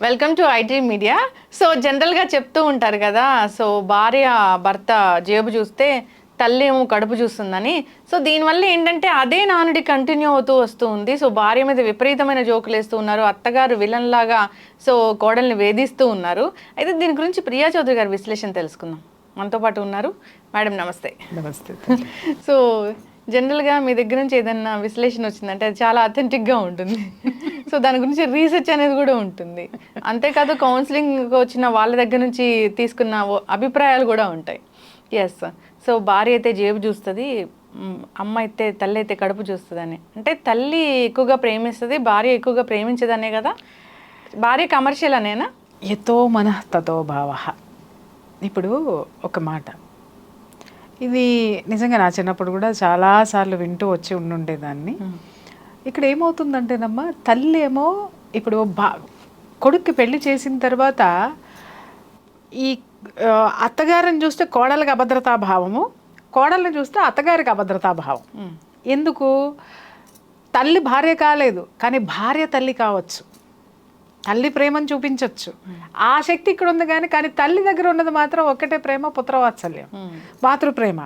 Welcome to IT media. So జనరల్గా చెప్తూ ఉంటారు కదా, సో భార్య భర్త జేబు చూస్తే తల్లి ఏమో కడుపు చూస్తుందని. సో దీనివల్ల ఏంటంటే అదే నానుడి కంటిన్యూ అవుతూ వస్తూ ఉంది. సో భార్య మీద విపరీతమైన జోకులు వేస్తూ ఉన్నారు, అత్తగారు విలన్ లాగా సో కోడల్ని వేధిస్తూ ఉన్నారు. అయితే దీని గురించి ప్రియా చౌదరి గారి విశ్లేషణ తెలుసుకుందాం. మనతో పాటు ఉన్నారు మేడం. నమస్తే. నమస్తే. సో జనరల్గా మీ దగ్గర నుంచి ఏదైనా విశ్లేషణ వచ్చిందంటే అది చాలా అథెంటిక్గా ఉంటుంది. సో దాని గురించి రీసెర్చ్ అనేది కూడా ఉంటుంది. అంతేకాదు కౌన్సిలింగ్ వచ్చిన వాళ్ళ దగ్గర నుంచి తీసుకున్న అభిప్రాయాలు కూడా ఉంటాయి. ఎస్. సో భార్య అయితే జేబు చూస్తుంది, అమ్మ అయితే తల్లి అయితే కడుపు చూస్తుందని. అంటే తల్లి ఎక్కువగా ప్రేమిస్తుంది, భార్య ఎక్కువగా ప్రేమించదనే కదా. భార్య కమర్షియల్ అనేనా? యతో మనః తతో భావః. ఇప్పుడు ఒక మాట, ఇది నిజంగా నా చిన్నప్పుడు కూడా చాలాసార్లు వింటూ వచ్చి ఉండుండేదాన్ని. ఇక్కడ ఏమవుతుందంటేనమ్మా, తల్లి ఏమో ఇప్పుడు కొడుక్కి పెళ్లి చేసిన తర్వాత ఈ అత్తగారిని చూస్తే కోడలికి అభద్రతాభావము, కోడల్ని చూస్తే అత్తగారికి అభద్రతాభావం. ఎందుకు? తల్లి భార్య కాలేదు, కానీ భార్య తల్లి కావచ్చు. తల్లి ప్రేమను చూపించవచ్చు, ఆ శక్తి ఇక్కడ ఉంది. కానీ తల్లి దగ్గర ఉన్నది మాత్రం ఒక్కటే ప్రేమ, పుత్రవాత్సల్యం, మాతృప్రేమ.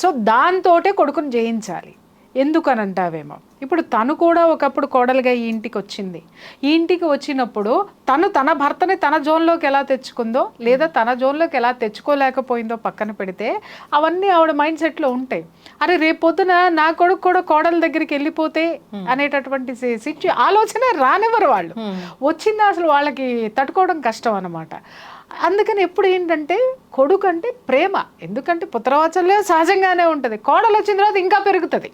సో దాంతోటే కొడుకుని జయించాలి. ఎందుకనంటావేమో, ఇప్పుడు తను కూడా ఒకప్పుడు కోడలుగా ఈ ఇంటికి వచ్చింది. ఈ ఇంటికి వచ్చినప్పుడు తను తన భర్తని తన జోన్లోకి ఎలా తెచ్చుకుందో, లేదా తన జోన్లోకి ఎలా తెచ్చుకోలేకపోయిందో పక్కన పెడితే అవన్నీ ఆవిడ మైండ్ సెట్లో ఉంటాయి. అరే రేపొద్దున నా కొడుకు కూడా కోడల దగ్గరికి వెళ్ళిపోతే అనేటటువంటి ఆలోచన రానివ్వరు వాళ్ళు. వచ్చింది అసలు వాళ్ళకి తట్టుకోవడం కష్టం అన్నమాట. అందుకని ఎప్పుడు ఏంటంటే కొడుకు అంటే ప్రేమ, ఎందుకంటే పుత్రవాత్సల్యం సహజంగానే ఉంటుంది. కోడలు వచ్చిన తర్వాత ఇంకా పెరుగుతుంది.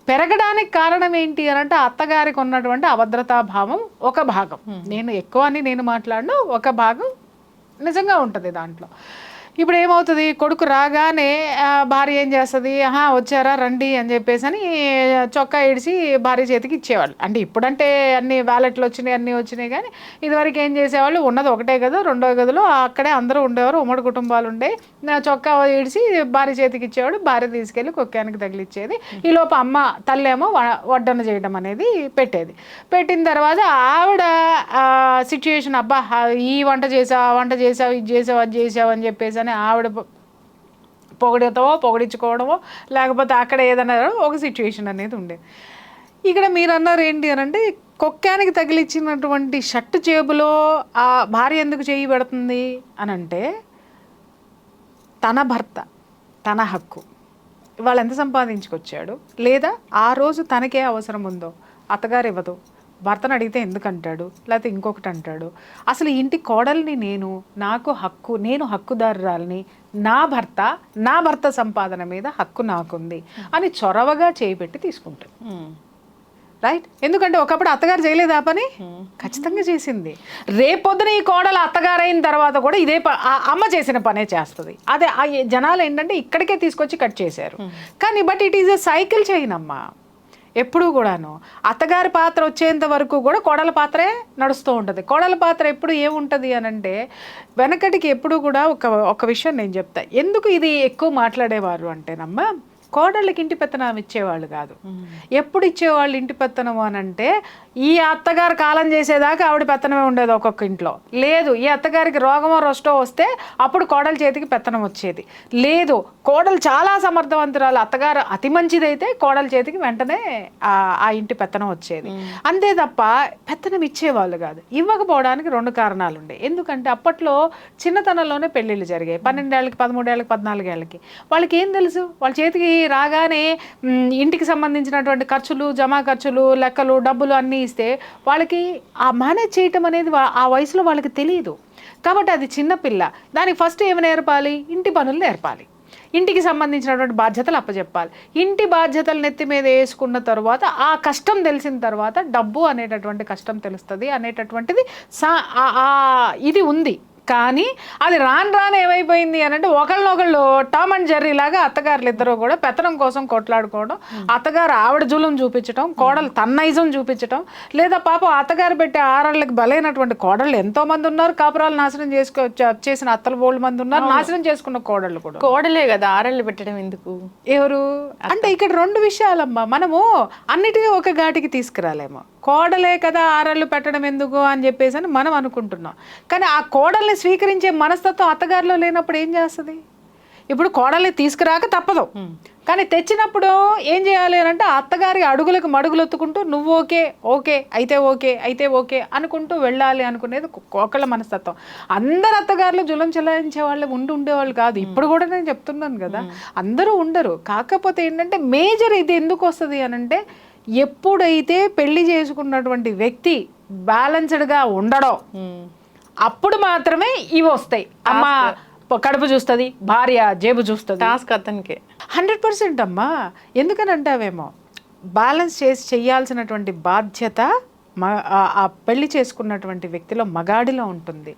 పెరగడానికి కారణం ఏంటి అని అంటే అత్తగారికి ఉన్నటువంటి అభద్రతాభావం ఒక భాగం. నేను ఎక్కువ అని నేను మాట్లాడను, ఒక భాగం నిజంగా ఉంటుంది దాంట్లో. ఇప్పుడు ఏమవుతుంది, కొడుకు రాగానే భార్య ఏం చేస్తుంది, వచ్చారా రండి అని చెప్పేసి అని చొక్కా ఇడిచి భార్య చేతికి ఇచ్చేవాళ్ళు. అంటే ఇప్పుడంటే అన్ని వ్యాలెట్లు వచ్చినాయి, అన్నీ వచ్చినాయి. కానీ ఇదివరకు ఏం చేసేవాళ్ళు, ఉన్నది ఒకటే గదు, రెండో గదిలో అక్కడే అందరూ ఉండేవారు, ఉమ్మడి కుటుంబాలు ఉండేవి. చొక్కా ఇడిచి భార్య చేతికి ఇచ్చేవాడు, భార్య తీసుకెళ్ళి కుక్కానికి తగిలిచ్చేది. ఈలోపు అమ్మ తల్లేమో వడ్డన చేయడం అనేది పెట్టేది. పెట్టిన తర్వాత ఆవిడ సిచ్యుయేషన్, అబ్బా ఈ వంట చేసావు, ఆ వంట చేసావు, ఇది చేసావు, అది చేసావు అని చెప్పేసి అని ఆవిడ పొగిడించుకోవడమో, లేకపోతే అక్కడ ఏదన్నా ఒక సిచ్యువేషన్ అనేది ఉండేది. ఇక్కడ మీరు అన్నారు ఏంటి అని అంటే, కుక్కానికి తగిలిచ్చినటువంటి షర్టు జేబులో ఆ భార్య ఎందుకు చేయి పెడుతుంది అని అంటే, తన భర్త తన హక్కు ఇవాళ ఎంత సంపాదించుకొచ్చాడు, లేదా ఆ రోజు తనకే అవసరం ఉందో అత్తగారు ఇవ్వదు, భర్తను అడిగితే ఎందుకంటాడు, లేకపోతే ఇంకొకటి అంటాడు. అసలు ఇంటి కోడల్ని నేను, నాకు హక్కు, నేను హక్కుదారురాలని, నా భర్త సంపాదన మీద హక్కు నాకుంది అని చొరవగా చేయిపెట్టి తీసుకుంటాడు. రైట్? ఎందుకంటే ఒకప్పుడు అత్తగారు చేయలేదు ఆ పని, ఖచ్చితంగా చేసింది. రేపొద్దున ఈ కోడలు అత్తగారు అయిన తర్వాత కూడా ఇదే అమ్మ చేసిన పనే చేస్తుంది. అదే జనాలు ఏంటంటే ఇక్కడికే తీసుకొచ్చి కట్ చేశారు. కానీ but it is a cycle chain అమ్మా. ఎప్పుడూ కూడాను అత్తగారి పాత్ర వచ్చేంత వరకు కూడా కోడల పాత్రే నడుస్తూ ఉంటుంది. కోడల పాత్ర ఎప్పుడు ఏముంటుంది అని అంటే, వెనకటికి ఎప్పుడు కూడా ఒక విషయం నేను చెప్తా. ఎందుకు ఇది ఎక్కువ మాట్లాడేవారు అంటేనమ్మా, కోడళ్ళకి ఇంటి పెత్తనం ఇచ్చేవాళ్ళు కాదు. ఎప్పుడు ఇచ్చేవాళ్ళు ఇంటి పెత్తనం అని అంటే, ఈ అత్తగారు కాలం చేసేదాకా ఆవిడ పెత్తనమే ఉండేది ఒక్కొక్క ఇంట్లో. లేదు, ఈ అత్తగారికి రోగమో రొస్టో వస్తే అప్పుడు కోడల చేతికి పెత్తనం వచ్చేది. లేదు, కోడలు చాలా సమర్థవంతురాలు, అత్తగారు అతి మంచిదైతే కోడల చేతికి వెంటనే ఆ ఇంటి పెత్తనం వచ్చేది. అంతే తప్ప పెత్తనం ఇచ్చేవాళ్ళు కాదు. ఇవ్వకపోవడానికి రెండు కారణాలు ఉండే. ఎందుకంటే అప్పట్లో చిన్నతనంలోనే పెళ్ళిళ్ళు జరిగాయి. 12 ఏళ్ళకి, 13 ఏళ్ళకి, 14 ఏళ్ళకి. వాళ్ళకి ఏం తెలుసు, వాళ్ళ చేతికి రాగానే ఇంటికి సంబంధించినటువంటి ఖర్చులు, జమా ఖర్చులు, లెక్కలు, డబ్బులు అన్నీ ఇస్తే వాళ్ళకి ఆ మేనేజ్ చేయటం అనేది ఆ వయసులో వాళ్ళకి తెలియదు. కాబట్టి అది చిన్నపిల్ల. దానికి ఫస్ట్ ఏమి నేర్పాలి, ఇంటి పనులు నేర్పాలి, ఇంటికి సంబంధించినటువంటి బాధ్యతలు అప్పచెప్పాలి. ఇంటి బాధ్యతలు నెత్తి మీద వేసుకున్న తర్వాత ఆ కష్టం తెలిసిన తర్వాత డబ్బు అనేటటువంటి కష్టం తెలుస్తుంది అనేటటువంటిది ఇది ఉంది. కానీ అది రాను ఏమైపోయింది అని అంటే, ఒకళ్ళనొకళ్ళు టామ్ అండ్ జెర్రీ లాగా అత్తగారులు ఇద్దరు కూడా పెత్తనం కోసం కొట్లాడుకోవడం, అత్తగారు ఆవిడ జులుం చూపించడం, కోడలు తన్నైజం చూపించడం, లేదా పాపం అత్తగారు పెట్టే ఆరాళ్ళకి బలైనటువంటి కోడళ్ళు ఎంతోమంది ఉన్నారు. కాపురాలు నాశనం చేసిన అత్తలు బోళ్ళు మంది ఉన్నారు, నాశనం చేసుకున్న కోడళ్ళు కూడా. కోడలే కదా ఆరాళ్ళు పెట్టడం ఎందుకు? ఎవరు అంటే ఇక్కడ రెండు విషయాలమ్మా. మనము అన్నిటినీ ఒక ఘాటికి తీసుకురాలేము. కోడలే కదా ఆరళ్ళు పెట్టడం ఎందుకు అని చెప్పేసి అని మనం అనుకుంటున్నాం. కానీ ఆ కోడల్ని స్వీకరించే మనస్తత్వం అత్తగారిలో లేనప్పుడు ఏం చేస్తుంది? ఇప్పుడు కోడల్ని తీసుకురాక తప్పదు, కానీ తెచ్చినప్పుడు ఏం చేయాలి అని అంటే అత్తగారి అడుగులకు మడుగులొత్తుకుంటూ నువ్వు ఓకే ఓకే అయితే ఓకే అయితే ఓకే అనుకుంటూ వెళ్ళాలి అనుకునేది ఒకళ్ళ మనస్తత్వం. అందరు అత్తగారులు జులం చెలాయించే వాళ్ళు ఉండేవాళ్ళు కాదు. ఇప్పుడు కూడా నేను చెప్తున్నాను కదా, అందరూ ఉండరు. కాకపోతే ఏంటంటే మేజర్ ఇది ఎందుకు వస్తుంది అని అంటే, ఎప్పుడైతే పెళ్లి చేసుకున్నటువంటి వ్యక్తి బ్యాలెన్స్డ్గా ఉండడం అప్పుడు మాత్రమే ఇవి వస్తాయి. అమ్మ కడుపు చూస్తుంది, భార్య జేబు చూస్తుంది. టాస్క్ అతనికి 100% అమ్మా. ఎందుకని అంటావేమో, బ్యాలెన్స్ చేసి చెయ్యాల్సినటువంటి బాధ్యత ఆ పెళ్లి చేసుకున్నటువంటి వ్యక్తిలో, మగాడిలో ఉంటుంది.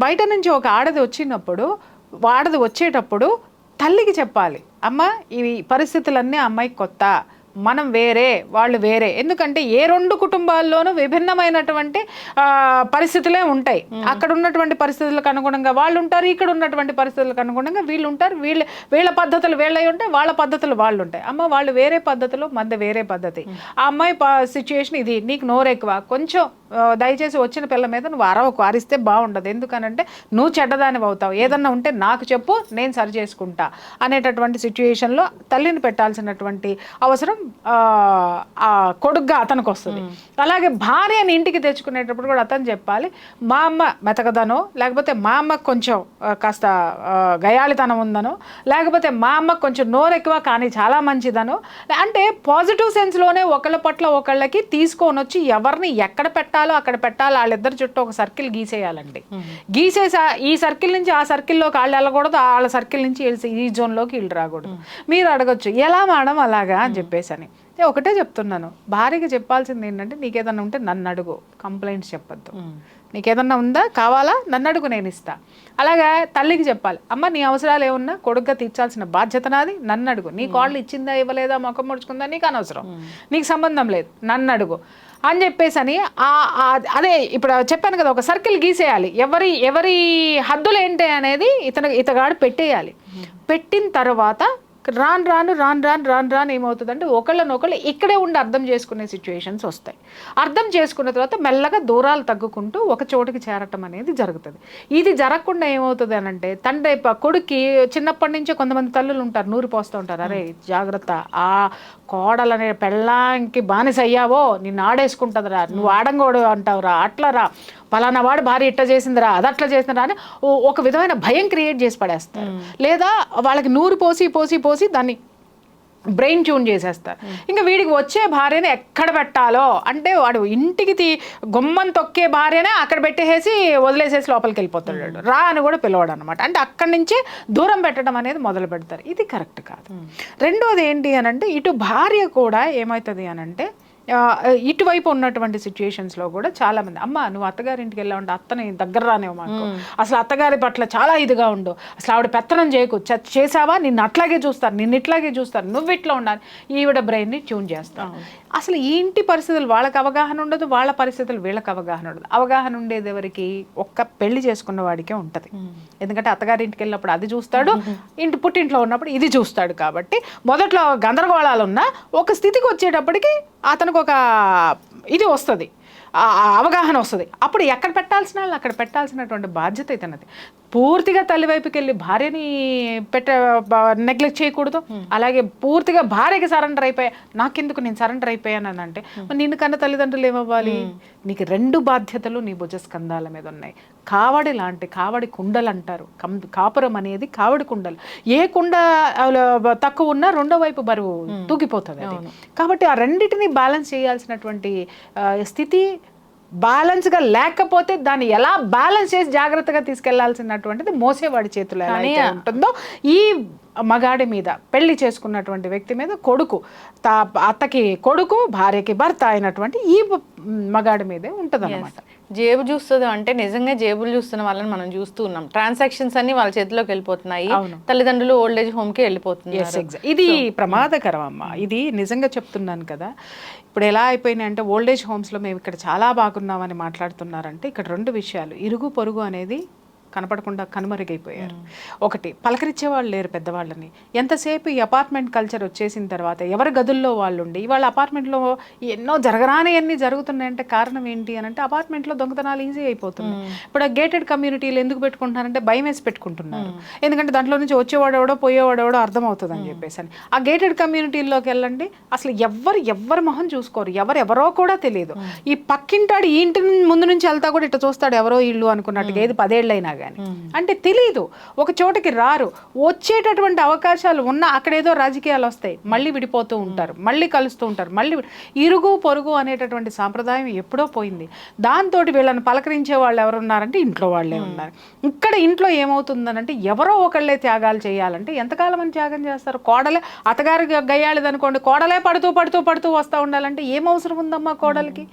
బయట నుంచి ఒక ఆడది వచ్చేటప్పుడు తల్లికి చెప్పాలి, అమ్మ ఈ పరిస్థితులన్నీ అమ్మాయికి కొత్త, మనం వేరే వాళ్ళు వేరే. ఎందుకంటే ఏ రెండు కుటుంబాల్లోనూ విభిన్నమైనటువంటి పరిస్థితులే ఉంటాయి. అక్కడ ఉన్నటువంటి పరిస్థితులకు అనుగుణంగా వాళ్ళు ఉంటారు, ఇక్కడ ఉన్నటువంటి పరిస్థితులకు అనుగుణంగా వీళ్ళు ఉంటారు. వీళ్ళ పద్ధతులు వీళ్ళవి ఉంటాయి, వాళ్ళ పద్ధతులు వాళ్ళు ఉంటాయి. అమ్మ వాళ్ళు వేరే పద్ధతులు, మంది వేరే పద్ధతి. ఆ అమ్మాయి సిచ్యుయేషన్ ఇది, నీకు నోరు ఎక్కువ, కొంచెం దయచేసి వచ్చిన పిల్ల మీద నువ్వు అరిస్తే బాగుండదు. ఎందుకనంటే నువ్వు చెడ్డదానివి అవుతావు, ఏదన్నా ఉంటే నాకు చెప్పు, నేను సరి చేసుకుంటా అనేటటువంటి సిచ్యుయేషన్లో తల్లిని పెట్టాల్సినటువంటి అవసరం కొడుగ్గా అతనికి వస్తుంది. అలాగే భార్యని ఇంటికి తెచ్చుకునేటప్పుడు కూడా అతను చెప్పాలి, మా అమ్మ మెతకదనో, లేకపోతే మా అమ్మకు కొంచెం కాస్త గయాళితనం ఉందనో, లేకపోతే మా అమ్మకు కొంచెం నోరెక్కువ కానీ చాలా మంచిదనో, అంటే పాజిటివ్ సెన్స్లోనే ఒకళ్ళ పట్ల ఒకళ్ళకి తీసుకొని వచ్చి ఎవరిని ఎక్కడ పెట్టాలో అక్కడ పెట్టాలి. వాళ్ళిద్దరి చుట్టూ ఒక సర్కిల్ గీసేయాలండి. గీసేసి ఈ సర్కిల్ నుంచి ఆ సర్కిల్లోకి వాళ్ళు వెళ్ళకూడదు, వాళ్ళ సర్కిల్ నుంచి ఈ జోన్లోకి వీళ్ళు రాకూడదు. మీరు అడగచ్చు, ఎలా మేడం అలాగా అని చెప్పేసి అని. ఒకటే చెప్తున్నాను, భార్యకి చెప్పాల్సింది ఏంటంటే, నీకేదన్నా ఉంటే నన్ను అడుగు, కంప్లైంట్స్ చెప్పొద్దు. నీకేదన్నా ఉందా, కావాలా, నన్ను అడుగు, నేను ఇస్తా. అలాగా తల్లికి చెప్పాలి, అమ్మ నీ అవసరాలు ఏమన్నా కొడుగ్గా తీర్చాల్సిన బాధ్యత నాది, నన్ను అడుగు. నీ కాళ్ళు ఇచ్చిందా ఇవ్వలేదా, ముఖం ముడుచుకుందా నీకు అనవసరం, నీకు సంబంధం లేదు, నన్ను అడుగు అని చెప్పేసి అని. అదే ఇప్పుడు చెప్పాను కదా, ఒక సర్కిల్ గీసేయాలి. ఎవరి హద్దులు ఏంటి అనేది ఇతగాడు పెట్టేయాలి. పెట్టిన తర్వాత రాను ఏమవుతుందంటే, ఒకళ్ళనొకళ్ళు ఇక్కడే ఉండి అర్థం చేసుకునే సిచ్యువేషన్స్ వస్తాయి. అర్థం చేసుకున్న తర్వాత మెల్లగా దూరాలు తగ్గుకుంటూ ఒక చోటుకి చేరటం అనేది జరుగుతుంది. ఇది జరగకుండా ఏమవుతుంది అని అంటే, తండ్రి కొడుక్కి చిన్నప్పటి నుంచే కొంతమంది తల్లులు ఉంటారు, నూరి పోస్తూ ఉంటారు, అరే జాగ్రత్త, ఆ కోడలనే పెళ్ళాంకి బానిస అయ్యావో నిన్ను ఆడేసుకుంటుందిరా, నువ్వు ఆడంగోడు అంటావురా, అట్లరా, పలానా వాడు భార్య ఇట్లా చేసిందిరా, అది అట్లా చేసిందిరా అని ఒక విధమైన భయం క్రియేట్ చేసి పడేస్తారు. లేదా వాళ్ళకి నూరు పోసి దాన్ని బ్రెయిన్ ట్యూన్ చేసేస్తారు. ఇంకా వీడికి వచ్చే భార్యని ఎక్కడ పెట్టాలో అంటే, వాడు ఇంటికి గుమ్మం తొక్కే భార్యనే అక్కడ పెట్టేసి వదిలేసేసి లోపలికి వెళ్ళిపోతాడు, రా అని కూడా పిలవడు అనమాట. అంటే అక్కడి నుంచే దూరం పెట్టడం అనేది మొదలు పెడతారు. ఇది కరెక్ట్ కాదు. రెండోది ఏంటి అని అంటే, ఇటు భార్య కూడా ఏమవుతుంది అని అంటే, ఇటువైపు ఉన్నటువంటి సిచ్యుయేషన్స్లో కూడా చాలామంది, అమ్మ నువ్వు అత్తగారింటికి వెళ్ళా ఉంటే అత్తని దగ్గర రానేవు, మాకు అసలు అత్తగారి పట్ల చాలా ఇదిగా ఉండు, అసలు ఆవిడ పెత్తనం చేయకు, చేసావా నిన్ను అట్లాగే చూస్తారు, నిన్ను ఇట్లాగే చూస్తారు, నువ్వు ఇట్లా ఉండాలి. ఈవిడ బ్రెయిన్ని ట్యూన్ చేస్తావు. అసలు ఈ ఇంటి పరిస్థితులు వాళ్ళకి అవగాహన ఉండదు, వాళ్ళ పరిస్థితులు వీళ్ళకి అవగాహన ఉండదు. అవగాహన ఉండేది ఎవరికి? ఒక్క పెళ్లి చేసుకున్న వాడికే ఉంటుంది. ఎందుకంటే అత్తగారింటికి వెళ్ళినప్పుడు అది చూస్తాడు, పుట్టింట్లో ఉన్నప్పుడు ఇది చూస్తాడు. కాబట్టి మొదట్లో గందరగోళాలు ఉన్నా ఒక స్థితికి వచ్చేటప్పటికి అతనికి ఒక ఇది వస్తుంది, అవగాహన వస్తుంది. అప్పుడు ఎక్కడ పెట్టాల్సిన వాళ్ళు అక్కడ పెట్టాల్సినటువంటి బాధ్యత ఇతనది. పూర్తిగా తల్లి వైపుకి వెళ్ళి భార్యని నెగ్లెక్ట్ చేయకూడదు. అలాగే పూర్తిగా భార్యకి సరెండర్ అయిపోయా, నాకెందుకు నేను సరెండర్ అయిపోయాను అని అంటే, నిన్ను కన్నా తల్లిదండ్రులు ఏమవ్వాలి? నీకు రెండు బాధ్యతలు నీ భుజస్కంధాల మీద ఉన్నాయి. కావడి కుండలు అంటారు. కాపురం అనేది కావడి కుండలు. ఏ కుండ తక్కువ ఉన్నా రెండో వైపు బరువు తూగిపోతుంది అది. కాబట్టి ఆ రెండింటిని బ్యాలెన్స్ చేయాల్సినటువంటి స్థితి, బ్యాలెన్స్గా లేకపోతే దాన్ని ఎలా బ్యాలెన్స్ చేసి జాగ్రత్తగా తీసుకెళ్లాల్సినటువంటిది మోసేవాడి చేతిలో ఎలా అయితే ఉంటుందో, ఈ మగాడి మీద, పెళ్లి చేసుకున్నటువంటి వ్యక్తి మీద, అత్తకి కొడుకు, భార్యకి భర్త అయినటువంటి ఈ మగాడి మీదే ఉంటుంది అన్నమాట. జేబు చూస్తుంది అంటే నిజంగా జేబులు చూస్తున్న వాళ్ళని మనం చూస్తూ ఉన్నాం. ట్రాన్సాక్షన్స్ అన్ని వాళ్ళ చేతిలోకి వెళ్ళిపోతున్నాయి, తల్లిదండ్రులు ఓల్డ్ ఏజ్ హోమ్ కి వెళ్ళిపోతున్నారు. ఇది ప్రమాదకరం అమ్మా. ఇది నిజంగా చెప్తున్నాను కదా. ఇప్పుడు ఎలా అయిపోయినాయి అంటే, ఓల్డ్ ఏజ్ హోమ్స్లో మేము ఇక్కడ చాలా బాగున్నామని మాట్లాడుతున్నారంటే, ఇక్కడ రెండు విషయాలు, ఇరుగు పొరుగు అనేది కనపడకుండా కనుమరుగైపోయారు. ఒకటి పలకరించే వాళ్ళు లేరు పెద్దవాళ్ళని. ఎంతసేపు ఈ అపార్ట్మెంట్ కల్చర్ వచ్చేసిన తర్వాత ఎవరి గదుల్లో వాళ్ళు ఉండి ఇవాళ అపార్ట్మెంట్లో ఎన్నో జరగరానివన్నీ జరుగుతున్నాయంటే కారణం ఏంటి అని అంటే అపార్ట్మెంట్లో దొంగతనాలు ఈజీ అయిపోతున్నాయి. ఇప్పుడు ఆ గేటెడ్ కమ్యూనిటీలు ఎందుకు పెట్టుకుంటున్నారంటే భయం వేసి పెట్టుకుంటున్నారు. ఎందుకంటే దాంట్లో నుంచి వచ్చేవాడెవడో పోయేవాడెవడో అర్థమవుతుంది అని చెప్పేసి అని. ఆ గేటెడ్ కమ్యూనిటీల్లోకి వెళ్ళండి, అసలు ఎవరి మొహం చూసుకోరు, ఎవరెవరో కూడా తెలియదు. ఈ పక్కింటాడు ఈ ఇంటి ముందు నుంచి వెళ్తా కూడా ఇట్లా చూస్తాడు ఎవరో ఇల్లు అనుకున్నట్టుగా, ఏది 10 ఏళ్ళైనా కానీ. అంటే తెలీదు, ఒక చోటకి రారు. వచ్చేటటువంటి అవకాశాలు ఉన్నా అక్కడేదో రాజకీయాలు వస్తాయి, మళ్ళీ విడిపోతూ ఉంటారు, మళ్ళీ కలుస్తూ ఉంటారు, మళ్ళీ ఇరుగు పొరుగు అనేటటువంటి సాంప్రదాయం ఎప్పుడో పోయింది. దాంతో వీళ్ళని పలకరించే వాళ్ళు ఎవరు ఉన్నారంటే ఇంట్లో వాళ్ళే ఉన్నారు. ఇక్కడ ఇంట్లో ఏమవుతుందనంటే ఎవరో ఒకళ్ళే త్యాగాలు చేయాలంటే ఎంతకాలం అని త్యాగం చేస్తారు? కోడలే అత్తగారు గయ్యాళిది అనుకోండి, కోడలే పడుతూ పడుతూ పడుతూ వస్తూ ఉండాలంటే ఏం అవసరం ఉందమ్మా కోడలికి?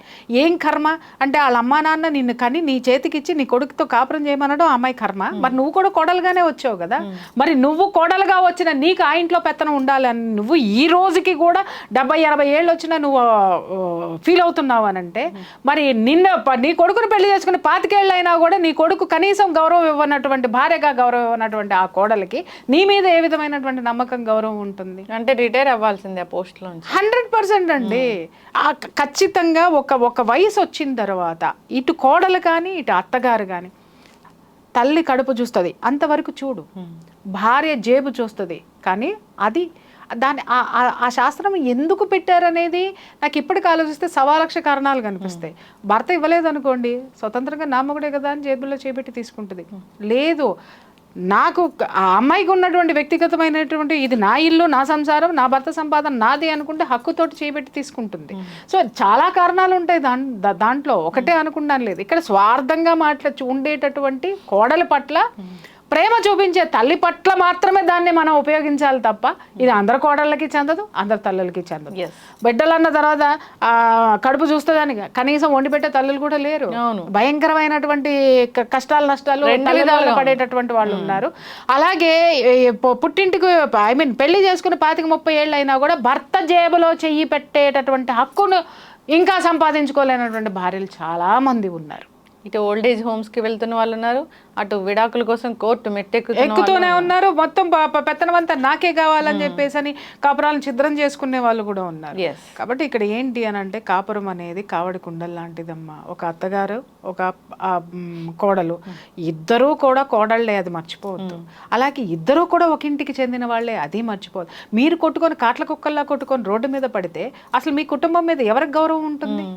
ఏం కర్మ అంటే వాళ్ళ అమ్మా నాన్న నిన్ను కని నీ చేతికిచ్చి నీ కొడుకుతో కాపురం చేయమనడం అమ్మాయి కర్మ. మరి నువ్వు కూడా కోడలుగానే వచ్చావు కదా, మరి నువ్వు కోడలుగా వచ్చిన నీకు ఆ ఇంట్లో పెత్తనం ఉండాలని నువ్వు ఈ రోజుకి కూడా 70-80 ఏళ్ళు వచ్చినా నువ్వు ఫీల్ అవుతున్నావు అని అంటే మరి నీ కొడుకుని పెళ్లి చేసుకుని 25 ఏళ్ళు అయినా కూడా నీ కొడుకు కనీసం గౌరవం ఇవ్వనటువంటి, భార్యగా గౌరవం ఇవ్వనటువంటి ఆ కోడలికి నీ మీద ఏ విధమైనటువంటి నమ్మకం గౌరవం ఉంటుంది? అంటే రిటైర్ అవ్వాల్సిందే ఆ పోస్ట్లో 100% అండి. ఖచ్చితంగా ఒక వయసు వచ్చిన తర్వాత ఇటు కోడలు కానీ ఇటు అత్తగారు కానీ తల్లి కడుపు చూస్తుంది అంతవరకు చూడు, భార్య జేబు చూస్తుంది. కానీ అది దాని ఆ శాస్త్రం ఎందుకు పెట్టారనేది నాకు ఇప్పటికి ఆలోచిస్తే 1,00,000 కారణాలు కనిపిస్తాయి. భర్త ఇవ్వలేదు అనుకోండి, స్వతంత్రంగా నా మొగుడే కదా అని జేబుల్లో చేపెట్టి తీసుకుంటుంది. లేదు, నాకు ఆ అమ్మాయికి ఉన్నటువంటి వ్యక్తిగతమైనటువంటి ఇది నా ఇల్లు, నా సంసారం, నా భర్త సంపాదన నాది అనుకుంటే హక్కుతోటి చేపెట్టి తీసుకుంటుంది. సో చాలా కారణాలు ఉంటాయి దాంట్లో, ఒకటే అనుకున్నాను లేదు. ఇక్కడ స్వార్థంగా ఉండేటటువంటి కోడల పట్ల ప్రేమ చూపించే తల్లి పట్ల మాత్రమే దాన్ని మనం ఉపయోగించాలి తప్ప ఇది అందరి కోడళ్ళకి చెందదు, అందరి తల్లులకి చెందదు. బిడ్డలు అన్న తర్వాత కడుపు చూస్తుందని కనీసం వండి పెట్టే తల్లులు కూడా లేరు. భయంకరమైనటువంటి కష్టాలు నష్టాలు పడేటటువంటి వాళ్ళు ఉన్నారు. అలాగే పుట్టింటికి పెళ్లి చేసుకుని 25-30 ఏళ్ళు అయినా కూడా భర్త జేబులో చెయ్యి పెట్టేటటువంటి హక్కును ఇంకా సంపాదించుకోలేనటువంటి భార్యలు చాలా మంది ఉన్నారు. ఇటు ఓల్డ్ ఏజ్ హోమ్స్ కి వెళ్తున్న వాళ్ళు ఉన్నారు, అటు విడాకుల కోసం కోర్టు ఎక్కుతూనే ఉన్నారు. మొత్తం పెత్తనమంతా నాకే కావాలని చెప్పేసి అని కాపురాలను ఛిద్రం చేసుకునే వాళ్ళు కూడా ఉన్నారు. కాబట్టి ఇక్కడ ఏంటి అని అంటే కాపురం అనేది కావడి కుండలు లాంటిదమ్మా. ఒక అత్తగారు ఒక కోడలు ఇద్దరూ కూడా కోడళ్లే, అది మర్చిపోవద్దు. అలాగే ఇద్దరూ కూడా ఒక ఇంటికి చెందిన వాళ్ళే, అది మర్చిపోవద్దు. మీరు కొట్టుకొని కాట్ల కుక్కల్లా కొట్టుకొని రోడ్డు మీద పడితే అసలు మీ కుటుంబం మీద ఎవరికి గౌరవం ఉంటుంది,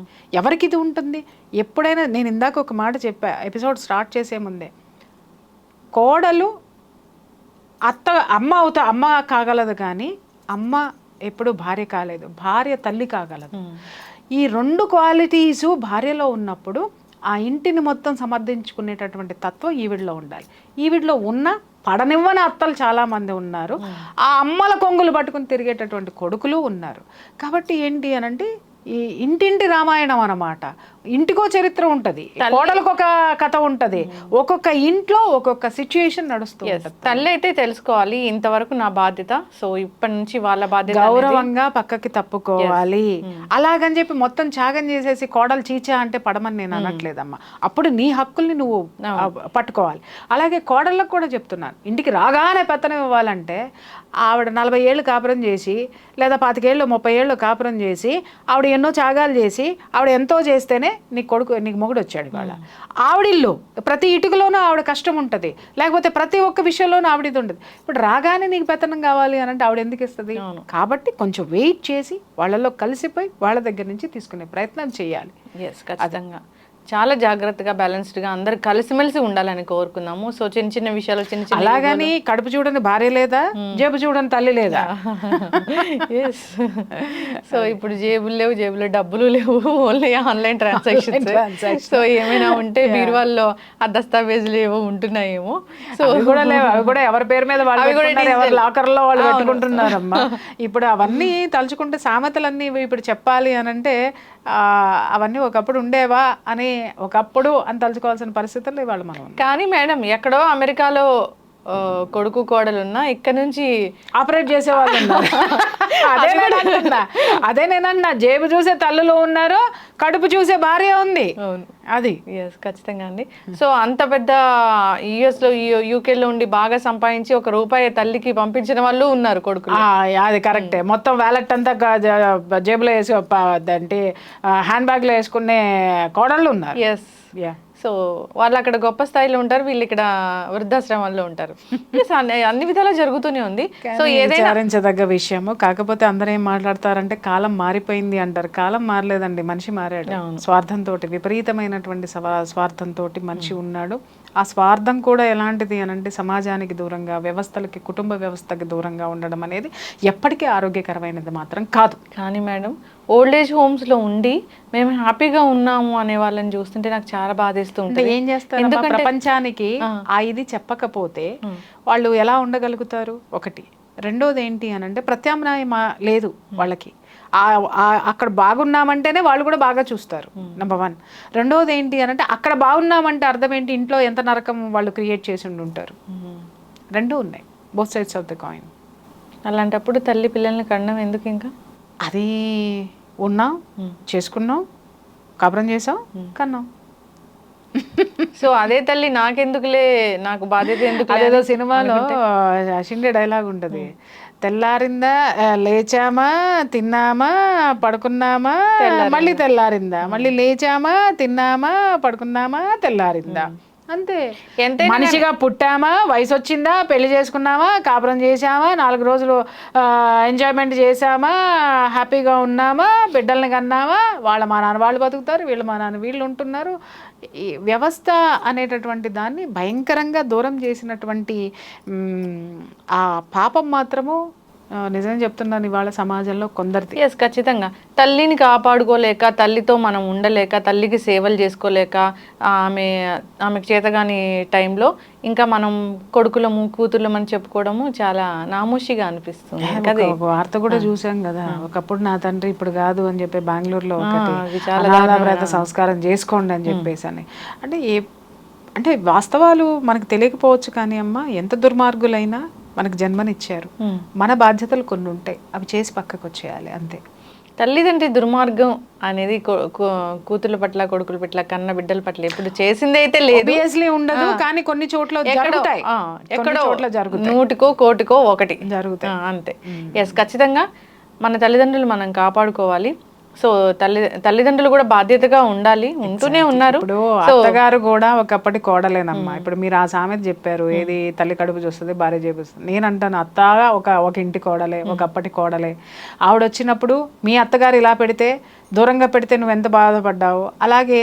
ఎవరికి ఇది ఉంటుంది? ఎప్పుడైనా నేను ఇందాక ఒక మాట చెప్పా ఎపిసోడ్ స్టార్ట్ చేసే ముందే, కోడలు అమ్మ కాగలదు కానీ అమ్మ ఎప్పుడు భార్య కాలేదు, భార్య తల్లి కాగలదు. ఈ 2 క్వాలిటీసు భార్యలో ఉన్నప్పుడు ఆ ఇంటిని మొత్తం సమర్థించుకునేటటువంటి తత్వం ఈవిడలో ఉండాలి. ఈవిడలో ఉన్న పడనివ్వని అత్తలు చాలా మంది ఉన్నారు, ఆ అమ్మల కొంగులు పట్టుకుని తిరిగేటటువంటి కొడుకులు ఉన్నారు. కాబట్టి ఏంటి అని అంటే ఈ ఇంటింటి రామాయణం అన్నమాట. ఇంటికో చరిత్ర ఉంటుంది, కోడలకు ఒక కథ ఉంటుంది, ఒక్కొక్క ఇంట్లో ఒక్కొక్క సిచ్యుయేషన్ నడుస్తూ ఉంటుంది. తల్లి అయితే తెలుసుకోవాలి ఇంతవరకు నా బాధ్యత, సో ఇప్పటి నుంచి వాళ్ళ బాధ్యత, గౌరవంగా పక్కకి తప్పుకోవాలి. అలాగని చెప్పి మొత్తం త్యాగం చేసేసి కోడలు చీచా అంటే పడమని నేను అనట్లేదమ్మా. అప్పుడు నీ హక్కుల్ని నువ్వు పట్టుకోవాలి. అలాగే కోడళ్ళకు కూడా చెప్తున్నాను, ఇంటికి రాగానే పెత్తనం ఇవ్వాలంటే ఆవిడ 40 ఏళ్ళు కాపురం చేసి లేదా 25 ఏళ్ళు 30 ఏళ్ళు కాపురం చేసి ఆవిడ ఎన్నో త్యాగాలు చేసి ఆవిడ ఎంతో చేస్తేనే నీకు మొగుడు వచ్చాడు. వాళ్ళ ఆవిడిల్లు ప్రతి ఇటుకలోనూ ఆవిడ కష్టం ఉంటుంది, లేకపోతే ప్రతి ఒక్క విషయంలోనూ ఆవిడది ఉండదు. ఇప్పుడు రాగానే నీకు పెత్తనం కావాలి అని అంటే ఆవిడ ఎందుకు ఇస్తుంది? కాబట్టి కొంచెం వెయిట్ చేసి వాళ్ళలో కలిసిపోయి వాళ్ళ దగ్గర నుంచి తీసుకునే ప్రయత్నం చేయాలి. ఖచ్చితంగా చాలా జాగ్రత్తగా బ్యాలెన్స్డ్గా అందరు కలిసిమెలిసి ఉండాలని కోరుకుందాము. సో చిన్న చిన్న విషయాలు చిన్న అలాగని కడుపు చూడని భార్య లేదా, జేబు చూడని తల్లి లేదా? సో ఇప్పుడు జేబులు లేవు, జేబులో డబ్బులు లేవు, ఓన్లీ ఆన్లైన్ ట్రాన్సాక్షన్స్. సో ఏమైనా ఉంటే బీరువాల్లో ఆ దస్తావేజులు ఏవో ఉంటున్నాయేమో. సో కూడా లేవు, అవి కూడా ఎవరి పేరు మీద ఎవరి లాకర్లో వాళ్ళు పెట్టుకుంటున్నారమ్మా. ఇప్పుడు అవన్నీ తలుచుకుంటే సామెతలన్నీ ఇప్పుడు చెప్పాలి అని అంటే అవన్నీ ఒకప్పుడు ఉండేవా అని ఒకప్పుడు అని తలుచుకోవాల్సిన పరిస్థితుల్లో ఇవాళ మనం. కానీ మేడం ఎక్కడో అమెరికాలో కొడుకు కోడలు ఉన్నా ఇక్కడ నుంచి ఆపరేట్ చేసేవాళ్ళు ఉన్నారు. అదే నేను అంటున్నా, అదే నేనన్నా, జేబు చూసే తల్లులు ఉన్నారు, కడుపు చూసే భార్య ఉంది. అవును, అది ఎస్ ఖచ్చితంగా అండి. సో అంత పెద్ద యుఎస్లో యూకేలో ఉండి బాగా సంపాదించి ₹1 తల్లికి పంపించిన వాళ్ళు ఉన్నారు కొడుకులు. అది కరెక్టే. మొత్తం వ్యాలెట్ అంతా జేబులో వేసి అంటే హ్యాండ్ బ్యాగ్ లో వేసుకునే కోడళ్ళు ఉన్నారు. ఎస్, సో వాళ్ళు అక్కడ గొప్ప స్థాయిలో ఉంటారు, వీళ్ళు ఇక్కడ వృద్ధాశ్రమాల్లో ఉంటారు. అన్ని విధాలా జరుగుతూనే ఉంది. సో ఏదైనా విచారించదగ్గ విషయము. కాకపోతే అందరూ ఏం మాట్లాడతారంటే కాలం మారిపోయింది అంటారు. కాలం మారలేదండి, మనిషి మారాడు. స్వార్థంతో, విపరీతమైనటువంటి స్వార్థంతో మనిషి ఉన్నాడు. ఆ స్వార్థం కూడా ఎలాంటిది అనంటే సమాజానికి దూరంగా, వ్యవస్థలకి, కుటుంబ వ్యవస్థకి దూరంగా ఉండడం అనేది ఎప్పటికీ ఆరోగ్యకరమైనది మాత్రం కాదు. కానీ మేడం, ఓల్డ్ ఏజ్ హోమ్స్లో ఉండి మేము హ్యాపీగా ఉన్నాము అనే వాళ్ళని చూస్తుంటే నాకు చాలా బాధేస్తూ ఉంటుంది. ఏం చేస్తారు, ప్రపంచానికి ఇది చెప్పకపోతే వాళ్ళు ఎలా ఉండగలుగుతారు? ఒకటి. రెండోది ఏంటి అనంటే ప్రత్యామ్నాయం లేదు వాళ్ళకి. అక్కడ బాగున్నామంటేనే వాళ్ళు కూడా బాగా చూస్తారు, నెంబర్ 1. రెండోది ఏంటి అనంటే అక్కడ బాగున్నామంటే అర్థం ఏంటి, ఇంట్లో ఎంత నరకం వాళ్ళు క్రియేట్ చేసి ఉంటారు. రెండూ ఉన్నాయి, both sides of the coin. అలాంటప్పుడు తల్లి పిల్లల్ని కనడం ఎందుకు? ఇంకా అది ఉన్నాం, చేసుకున్నాం, కాపురం చేసాం, కన్నాం. సో అదే తల్లి నాకెందుకులే, నాకు బాధ్యత ఎందుకు? అదేదో సినిమాలో షిండే డైలాగ్ ఉంటుంది, తెల్లారిందా, లేచామా, తిన్నామా, పడుకున్నామా, మళ్ళీ తెల్లారిందా, మళ్ళీ లేచామా, తిన్నామా, పడుకున్నామా, తెల్లారిందా. అంతే. మనిషిగా పుట్టామా, వయసు వచ్చిందా, పెళ్లి చేసుకున్నామా, కాపురం చేసామా, 4 రోజులు ఎంజాయ్మెంట్ చేసామా, హ్యాపీగా ఉన్నామా, బిడ్డల్ని కన్నామా, మా నాన్న వాళ్ళు బతుకుతారు, మా నాన్న వీళ్ళు ఉంటున్నారు. ఈ వ్యవస్థ అనేటటువంటి దాన్ని భయంకరంగా దూరం చేసినటువంటి ఆ పాపం మాత్రము నిజంగా చెప్తున్నాను ఇవాళ సమాజంలో కొందరిది. ఎస్, ఖచ్చితంగా. తల్లిని కాపాడుకోలేక, తల్లితో మనం ఉండలేక, తల్లికి సేవలు చేసుకోలేక, ఆమెకు చేతగాని టైంలో ఇంకా మనం కొడుకులము, కూతుర్లమని చెప్పుకోవడము చాలా నామోషిగా అనిపిస్తుంది. వార్త కూడా చూసాం కదా, ఒకప్పుడు నా తండ్రి ఇప్పుడు కాదు అని చెప్పి బెంగళూరులో ఒకటి సంస్కారం చేసుకోండి అని చెప్పేసి అని. అంటే వాస్తవాలు మనకు తెలియకపోవచ్చు, కానీ అమ్మ ఎంత దుర్మార్గులైనా మనకు జన్మనిచ్చారు, మన బాధ్యతలు కొన్ని ఉంటాయి, అవి చేసి పక్కకు వచ్చేయాలి, అంతే. తల్లిదండ్రి దుర్మార్గం అనేది కూతుర్ల పట్ల, కొడుకుల పట్ల, కన్న బిడ్డల పట్ల ఎప్పుడు చేసింది అయితే లేదు, ఉండదు. కానీ కొన్ని చోట్ల జరుగుతాయి, ఎక్కడో చోట్ల జరుగుతాయి, 100కో 1,000కో ఒకటి జరుగుతాయి, అంతే. ఎస్, ఖచ్చితంగా మన తల్లిదండ్రులు మనం కాపాడుకోవాలి. సో తల్లిదండ్రులు కూడా బాధ్యతగా ఉండాలి, ఉంటూనే ఉన్నారు. ఇప్పుడు అత్తగారు కూడా ఒకప్పటి కోడలేనమ్మా. ఇప్పుడు మీరు ఆ సామెత చెప్పారు, ఏది తల్లి కడుపు చూస్తుంది, భార్య చేపిస్తుంది. నేను అంటాను, అత్తగా ఒక ఇంటి కోడలే, ఒకప్పటి కోడలే. ఆవిడ వచ్చినప్పుడు మీ అత్తగారు ఇలా పెడితే, దూరంగా పెడితే నువ్వు ఎంత బాధపడ్డావు, అలాగే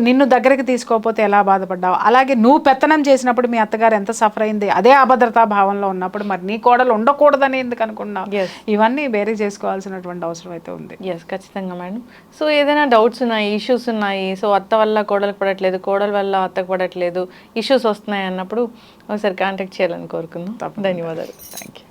నిన్ను దగ్గరికి తీసుకోకపోతే ఎలా బాధపడ్డావు, అలాగే నువ్వు పెత్తనం చేసినప్పుడు మీ అత్తగారు ఎంత సఫర్ అయింది, అదే అభద్రతా భావంలో ఉన్నప్పుడు మరి నీ కోడలు ఉండకూడదని ఎందుకు అనుకున్నావు? ఇవన్నీ బేరీ చేసుకోవాల్సినటువంటి అవసరం అయితే ఉంది. ఎస్, ఖచ్చితంగా మేడం. సో ఏదైనా డౌట్స్ ఉన్నాయి, ఇష్యూస్ ఉన్నాయి, సో అత్త వల్ల కోడలకు పడట్లేదు, కోడల వల్ల అత్తకు పడట్లేదు, ఇష్యూస్ వస్తున్నాయి అన్నప్పుడు ఒకసారి కాంటాక్ట్ చేయాలని కోరుకుందాం. ధన్యవాదాలు. Thank you.